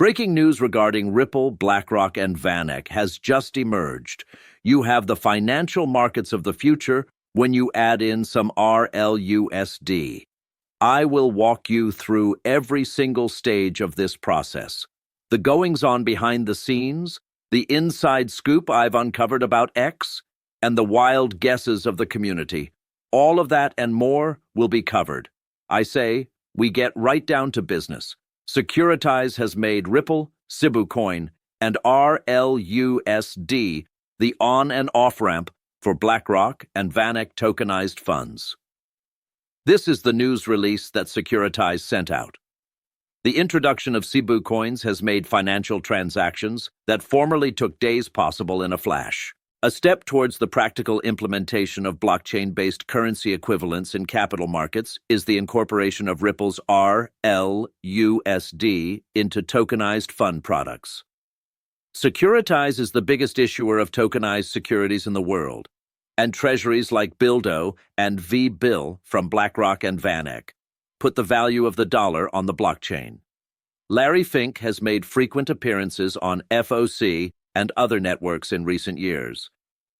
Breaking news regarding Ripple, BlackRock, and VanEck has just emerged. You have the financial markets of the future when you add in some RLUSD. I will walk you through every single stage of this process. The goings-on behind the scenes, the inside scoop I've uncovered about X, and the wild guesses of the community. All of that and more will be covered. I say, we get right down to business. Securitize has made Ripple, Cebu Coin, and RLUSD the on- and off-ramp for BlackRock and VanEck tokenized funds. This is the news release that Securitize sent out. The introduction of Cebu coins has made financial transactions that formerly took days possible in a flash. A step towards the practical implementation of blockchain-based currency equivalents in capital markets is the incorporation of Ripple's RLUSD into tokenized fund products. Securitize is the biggest issuer of tokenized securities in the world, and treasuries like Bildo and V-Bill from BlackRock and VanEck put the value of the dollar on the blockchain. Larry Fink has made frequent appearances on FOC and other networks in recent years.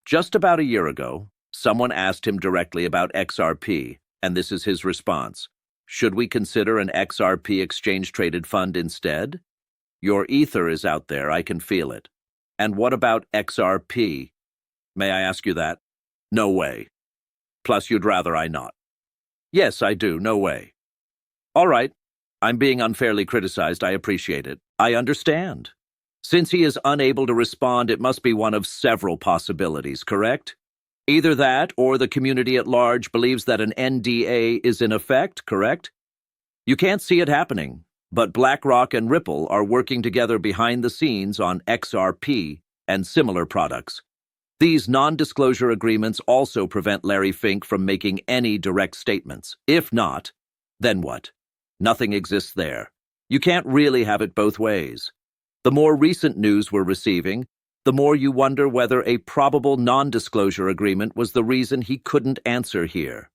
Just about a year ago, someone asked him directly about XRP, and this is his response. Should we consider an XRP exchange-traded fund instead? Your ether is out there, I can feel it. And what about XRP? May I ask you that? No way. Plus, you'd rather I not. Yes, I do, no way. All right, I'm being unfairly criticized, I appreciate it. I understand. Since he is unable to respond, it must be one of several possibilities, correct? Either that or the community at large believes that an NDA is in effect, correct? You can't see it happening, but BlackRock and Ripple are working together behind the scenes on XRP and similar products. These non-disclosure agreements also prevent Larry Fink from making any direct statements. If not, then what? Nothing exists there. You can't really have it both ways. The more recent news we're receiving, the more you wonder whether a probable non-disclosure agreement was the reason he couldn't answer here.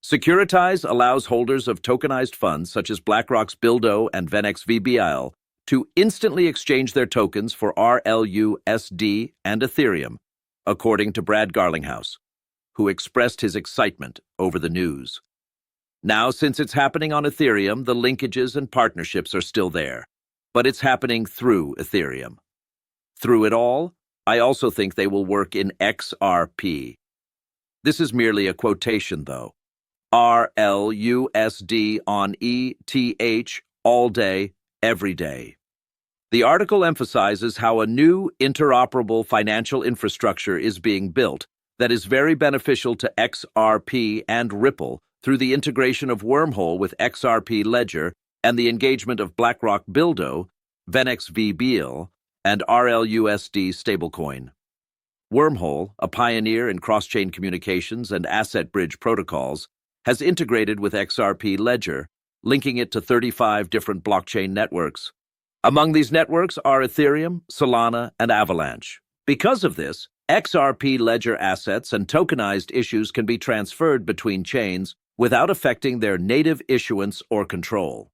Securitize allows holders of tokenized funds such as BlackRock's Bildo and VanEck's VBIL to instantly exchange their tokens for RLUSD and Ethereum, according to Brad Garlinghouse, who expressed his excitement over the news. Now, since it's happening on Ethereum, the linkages and partnerships are still there. But it's happening through Ethereum. Through it all, I also think they will work in XRP. This is merely a quotation, though. RLUSD on ETH all day, every day. The article emphasizes how a new interoperable financial infrastructure is being built that is very beneficial to XRP and Ripple through the integration of Wormhole with XRP Ledger and the engagement of BlackRock Bildo, VanEck's VBIL, and RLUSD stablecoin. Wormhole, a pioneer in cross-chain communications and asset bridge protocols, has integrated with XRP Ledger, linking it to 35 different blockchain networks. Among these networks are Ethereum, Solana, and Avalanche. Because of this, XRP Ledger assets and tokenized issues can be transferred between chains without affecting their native issuance or control.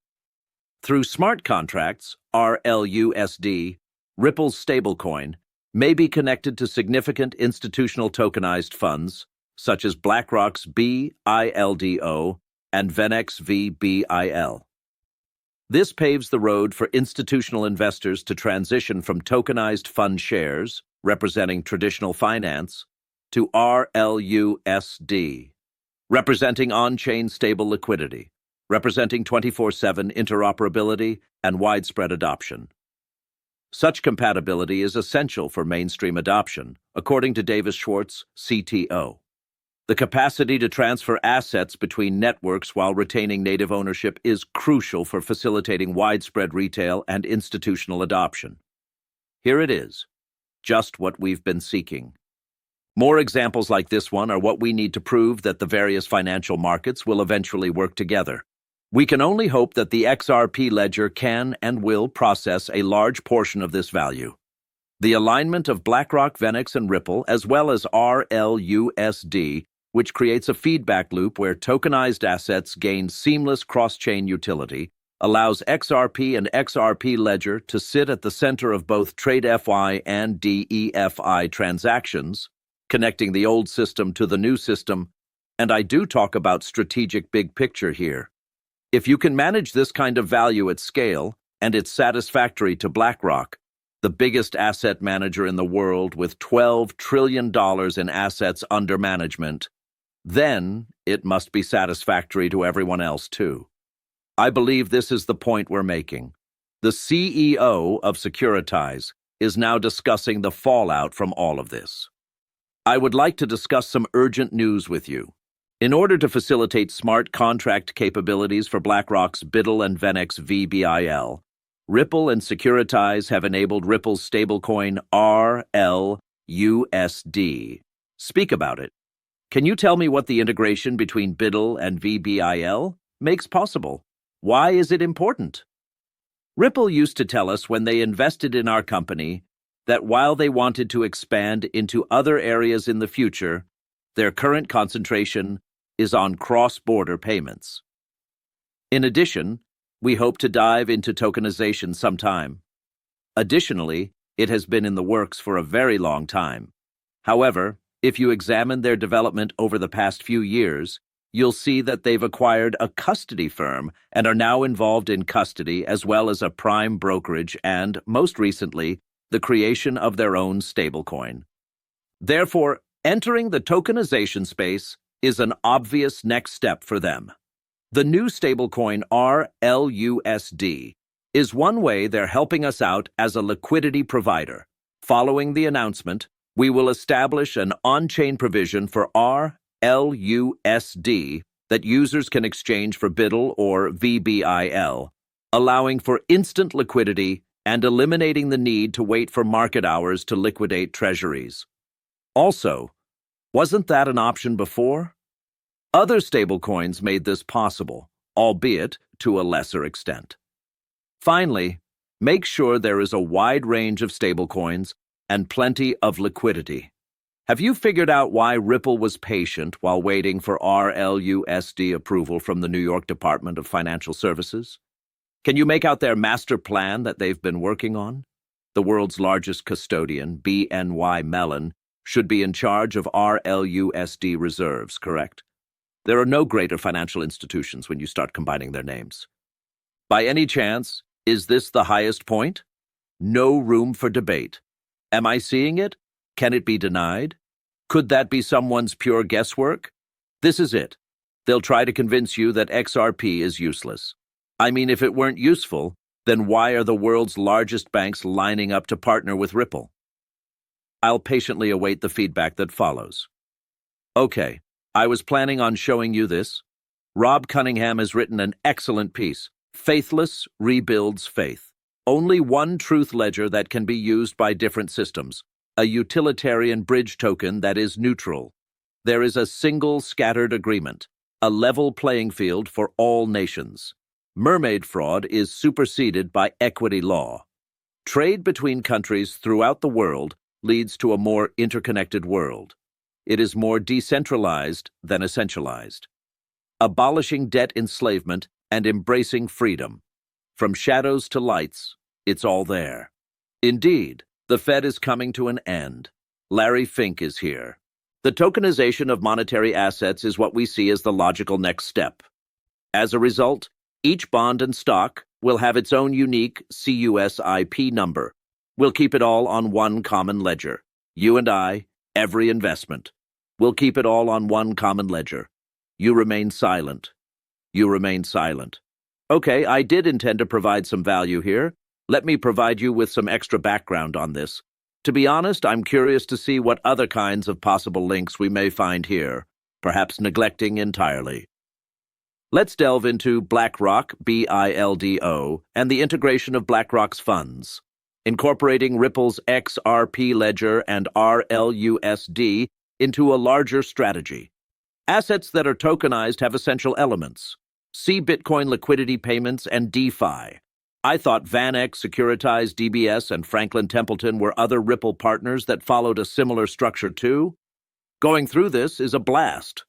Through smart contracts, RLUSD, Ripple's stablecoin, may be connected to significant institutional tokenized funds, such as BlackRock's BILDO and VanEck's VBIL. This paves the road for institutional investors to transition from tokenized fund shares, representing traditional finance, to RLUSD, representing on-chain stable liquidity, representing 24/7 interoperability and widespread adoption. Such compatibility is essential for mainstream adoption, according to Davis Schwartz, CTO. The capacity to transfer assets between networks while retaining native ownership is crucial for facilitating widespread retail and institutional adoption. Here it is, just what we've been seeking. More examples like this one are what we need to prove that the various financial markets will eventually work together. We can only hope that the XRP ledger can and will process a large portion of this value. The alignment of BlackRock, VanEck, and Ripple, as well as RLUSD, which creates a feedback loop where tokenized assets gain seamless cross-chain utility, allows XRP and XRP Ledger to sit at the center of both TradeFi and DEFI transactions, connecting the old system to the new system, and I do talk about strategic big picture here. If you can manage this kind of value at scale, and it's satisfactory to BlackRock, the biggest asset manager in the world with $12 trillion in assets under management, then it must be satisfactory to everyone else too. I believe this is the point we're making. The CEO of Securitize is now discussing the fallout from all of this. I would like to discuss some urgent news with you. In order to facilitate smart contract capabilities for BlackRock's BIDL and VENEX VBIL, Ripple and Securitize have enabled Ripple's stablecoin RLUSD. Speak about it. Can you tell me what the integration between BIDL and VBIL makes possible? Why is it important? Ripple used to tell us when they invested in our company that while they wanted to expand into other areas in the future, their current concentration is on cross-border payments. In addition, we hope to dive into tokenization sometime. Additionally, it has been in the works for a very long time. However, if you examine their development over the past few years, you'll see that they've acquired a custody firm and are now involved in custody as well as a prime brokerage and, most recently, the creation of their own stablecoin. Therefore, entering the tokenization space is an obvious next step for them. The new stablecoin RLUSD is one way they're helping us out as a liquidity provider. Following the announcement, we will establish an on-chain provision for RLUSD that users can exchange for BIDL or VBIL, allowing for instant liquidity and eliminating the need to wait for market hours to liquidate treasuries. Also, wasn't that an option before? Other stablecoins made this possible, albeit to a lesser extent. Finally, make sure there is a wide range of stablecoins and plenty of liquidity. Have you figured out why Ripple was patient while waiting for RLUSD approval from the New York Department of Financial Services? Can you make out their master plan that they've been working on? The world's largest custodian, BNY Mellon, should be in charge of RLUSD reserves, correct? There are no greater financial institutions when you start combining their names. By any chance, is this the highest point? No room for debate. Am I seeing it? Can it be denied? Could that be someone's pure guesswork? This is it. They'll try to convince you that XRP is useless. I mean, if it weren't useful, then why are the world's largest banks lining up to partner with Ripple? I'll patiently await the feedback that follows. Okay, I was planning on showing you this. Rob Cunningham has written an excellent piece, Faithless Rebuilds Faith. Only one truth ledger that can be used by different systems, a utilitarian bridge token that is neutral. There is a single scattered agreement, a level playing field for all nations. Mermaid fraud is superseded by equity law. Trade between countries throughout the world leads to a more interconnected world. It is more decentralized than essentialized. Abolishing debt enslavement and embracing freedom. From shadows to lights, it's all there. Indeed, the Fed is coming to an end. Larry Fink is here. The tokenization of monetary assets is what we see as the logical next step. As a result, each bond and stock will have its own unique CUSIP number. We'll keep it all on one common ledger. You and I, every investment. We'll keep it all on one common ledger. You remain silent. You remain silent. Okay, I did intend to provide some value here. Let me provide you with some extra background on this. To be honest, I'm curious to see what other kinds of possible links we may find here, perhaps neglecting entirely. Let's delve into BlackRock, BILDO, and the integration of BlackRock's funds. Incorporating Ripple's XRP ledger and RLUSD into a larger strategy. Assets that are tokenized have essential elements. See Bitcoin liquidity payments and DeFi. I thought VanEck, Securitize, DBS, and Franklin Templeton were other Ripple partners that followed a similar structure too. Going through this is a blast.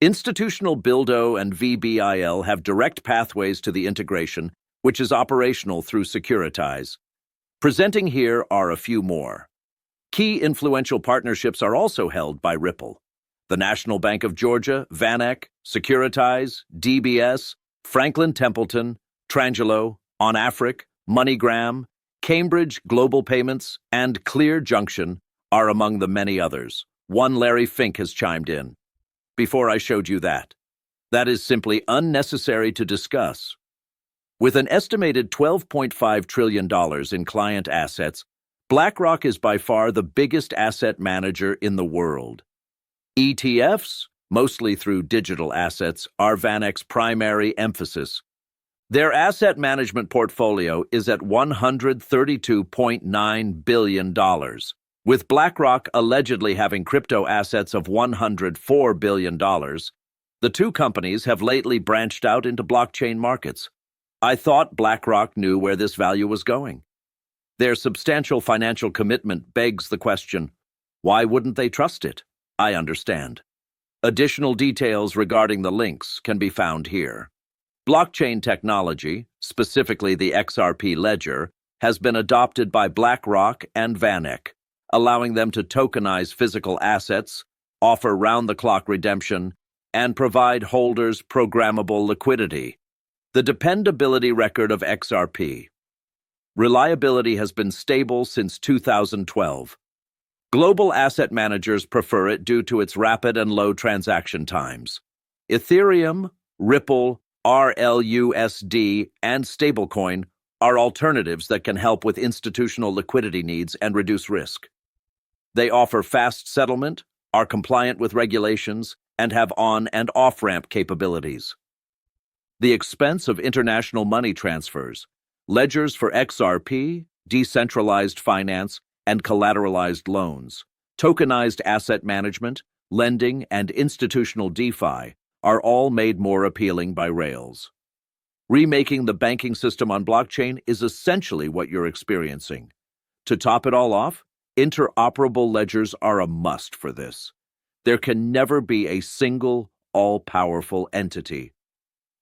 Institutional BILDO and VBIL have direct pathways to the integration which is operational through Securitize. Presenting here are a few more. Key influential partnerships are also held by Ripple, the National Bank of Georgia, VanEck, Securitize, DBS, Franklin Templeton, Trangelo, OnAfric, MoneyGram, Cambridge Global Payments, and Clear Junction are among the many others. One Larry Fink has chimed in. Before I showed you that. That is simply unnecessary to discuss. With an estimated $12.5 trillion in client assets, BlackRock is by far the biggest asset manager in the world. ETFs, mostly through digital assets, are VanEck's primary emphasis. Their asset management portfolio is at $132.9 billion, with BlackRock allegedly having crypto assets of $104 billion. The two companies have lately branched out into blockchain markets. I thought BlackRock knew where this value was going. Their substantial financial commitment begs the question, why wouldn't they trust it? I understand. Additional details regarding the links can be found here. Blockchain technology, specifically the XRP ledger, has been adopted by BlackRock and VanEck, allowing them to tokenize physical assets, offer round-the-clock redemption, and provide holders programmable liquidity. The dependability record of XRP. Reliability has been stable since 2012. Global asset managers prefer it due to its rapid and low transaction times. Ethereum, Ripple, RLUSD, and stablecoin are alternatives that can help with institutional liquidity needs and reduce risk. They offer fast settlement, are compliant with regulations, and have on- and off-ramp capabilities. The expense of international money transfers, ledgers for XRP, decentralized finance, and collateralized loans, tokenized asset management, lending, and institutional DeFi are all made more appealing by Rails. Remaking the banking system on blockchain is essentially what you're experiencing. To top it all off, interoperable ledgers are a must for this. There can never be a single, all-powerful entity.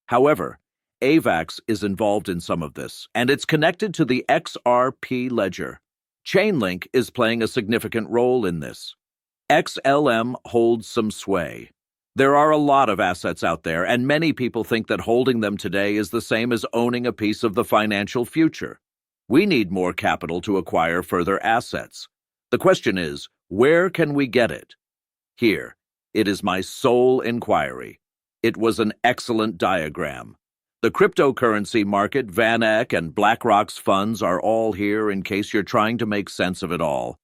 However, AVAX is involved in some of this, and it's connected to the XRP ledger. Chainlink is playing a significant role in this. XLM holds some sway. There are a lot of assets out there, and many people think that holding them today is the same as owning a piece of the financial future. We need more capital to acquire further assets. The question is, where can we get it? Here, it is my sole inquiry. It was an excellent diagram. The cryptocurrency market, VanEck, and BlackRock's funds are all here in case you're trying to make sense of it all.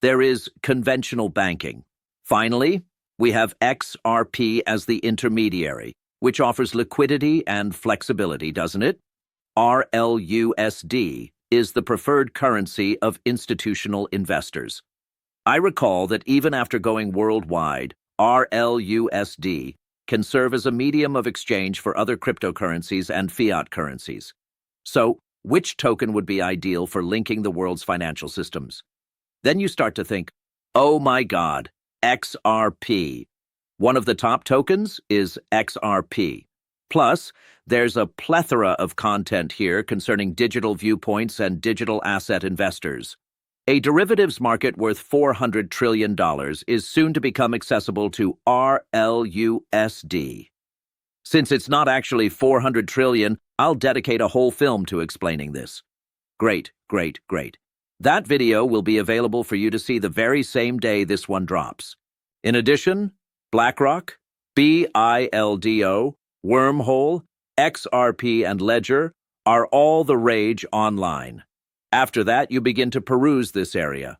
There is conventional banking. Finally, we have XRP as the intermediary, which offers liquidity and flexibility, doesn't it? RLUSD is the preferred currency of institutional investors. I recall that even after going worldwide, RLUSD can serve as a medium of exchange for other cryptocurrencies and fiat currencies. So, which token would be ideal for linking the world's financial systems? Then you start to think, oh my God, XRP. One of the top tokens is XRP. Plus, there's a plethora of content here concerning digital viewpoints and digital asset investors. A derivatives market worth $400 trillion is soon to become accessible to RLUSD. Since it's not actually $400 trillion, I'll dedicate a whole film to explaining this. Great, great, great. That video will be available for you to see the very same day this one drops. In addition, BlackRock, BILDO, Wormhole, XRP, and Ledger are all the rage online. After that, you begin to peruse this area.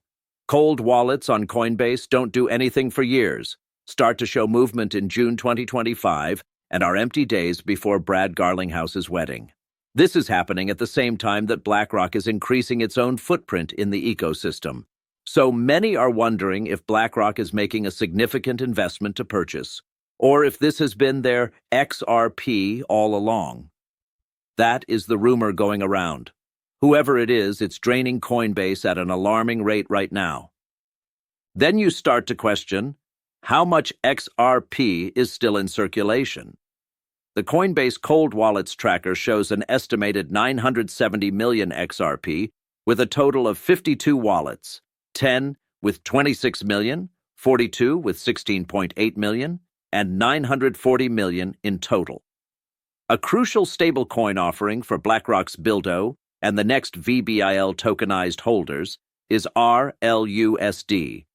Cold wallets on Coinbase don't do anything for years, start to show movement in June 2025, and are empty days before Brad Garlinghouse's wedding. This is happening at the same time that BlackRock is increasing its own footprint in the ecosystem. So many are wondering if BlackRock is making a significant investment to purchase, or if this has been their XRP all along. That is the rumor going around. Whoever it is, it's draining Coinbase at an alarming rate right now. Then you start to question, how much XRP is still in circulation? The Coinbase Cold Wallets tracker shows an estimated 970 million XRP with a total of 52 wallets, 10 with 26 million, 42 with 16.8 million, and 940 million in total. A crucial stablecoin offering for BlackRock's Buildo and the next VBIL tokenized holders is RLUSD,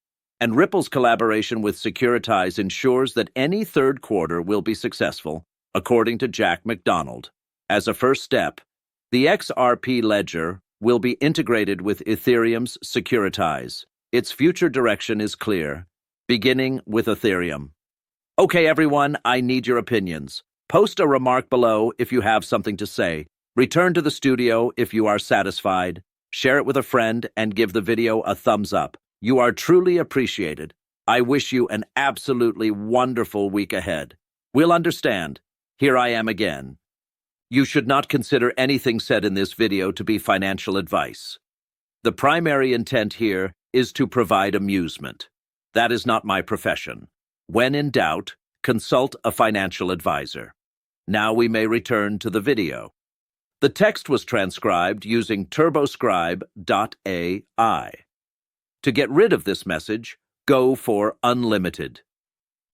and Ripple's collaboration with Securitize ensures that any third quarter will be successful, according to Jack McDonald. As a first step, the XRP ledger will be integrated with Ethereum's Securitize. Its future direction is clear, beginning with Ethereum. Okay, everyone, I need your opinions. Post a remark below if you have something to say. Return to the studio if you are satisfied. Share it with a friend and give the video a thumbs up. You are truly appreciated. I wish you an absolutely wonderful week ahead. We'll understand. Here I am again. You should not consider anything said in this video to be financial advice. The primary intent here is to provide amusement. That is not my profession. When in doubt, consult a financial advisor. Now we may return to the video. The text was transcribed using turboscribe.ai. To get rid of this message, go for unlimited.